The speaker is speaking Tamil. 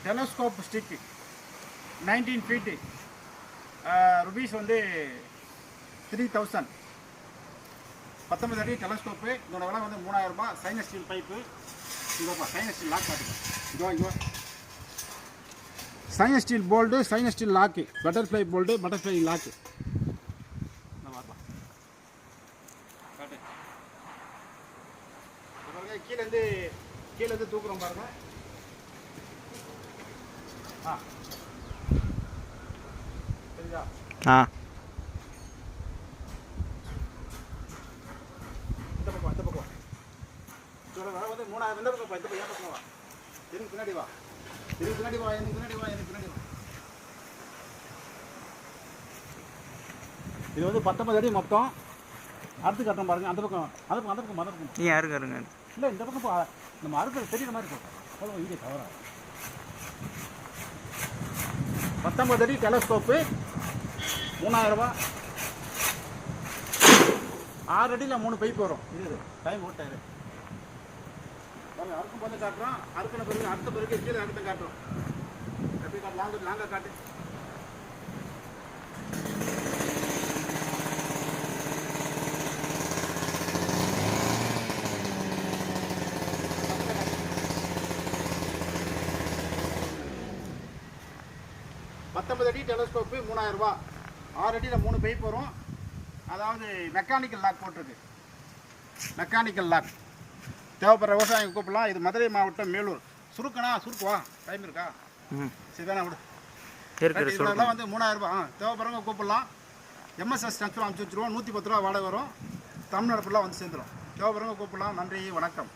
டெலஸ்கோப் ஸ்டிக்கு 19 ஃபீட்டு ருபீஸ் வந்து 3000. 19 அடி டெலஸ்கோப்பு. இதோட விலை வந்து 3000 ரூபாய். Stainless steel pipe. இதோப்பா சைனஸ் ஸ்டீல் லாக் காட்டுங்க. இதோ stainless steel bolt, stainless steel lock, butterfly bolt, butterfly lock. கீழேருந்து தூக்குறோம் பாருங்க. சரிதா? இந்த பக்கம் இதோட விலை வந்து 3000. இந்த பக்கம் இந்த பக்கம் வா. எனக்கு பின்னாடி வா. எனக்கு பின்னாடி வா. இது வந்து 19 அடி மொத்தம். அடுத்து கட்டுறோம் பாருங்க. அந்த பக்கம் நீ யாருங்க இல்லை, இந்த பக்கம் நம்ம அறுக்கிறது தெரியுற மாதிரி இருக்கும். வீடியோ தவறா 19 அடி டெலஸ்கோப்பு 3000 ரூபா. 6 அடியில் 3 பைப் வரும். இது டைம் ஓட்டாரு அறுக்கும் போது காட்டுறோம். அறுக்கின பிறகு அடுத்த பிறகு கீழே அடுத்த காட்டுறோம். எப்படி காட்டு? லாங்காக காட்டு. பத்தொன்பது அடி டெலஸ்கோப்பு 3000 ரூபா. 6 அடியில் 3 பைப் வரும். அதாவது மெக்கானிக்கல் லாக் போட்டிருக்கு. மெக்கானிக்கல் லாக் தேவைப்படுற விவசாயம் கூப்பிடலாம். இது மதுரை மாவட்டம் மேலூர். சுருக்குவா டைம் இருக்கா? சரிதானே விடு. இதெல்லாம் வந்து 3000 ரூபா. தேவைப்படுறவங்க கூப்பிடலாம். எம்எஸ்எஸ் ஸ்ட்ரக்சர் அனுப்பிச்சி வச்சுருவோம். 110 ரூபா வாடகை வரும். தமிழ்நாடு ஃபுல்லாக வந்து சேர்ந்துடும். தேவைப்படுறவங்க கூப்பிடலாம். நன்றி, வணக்கம்.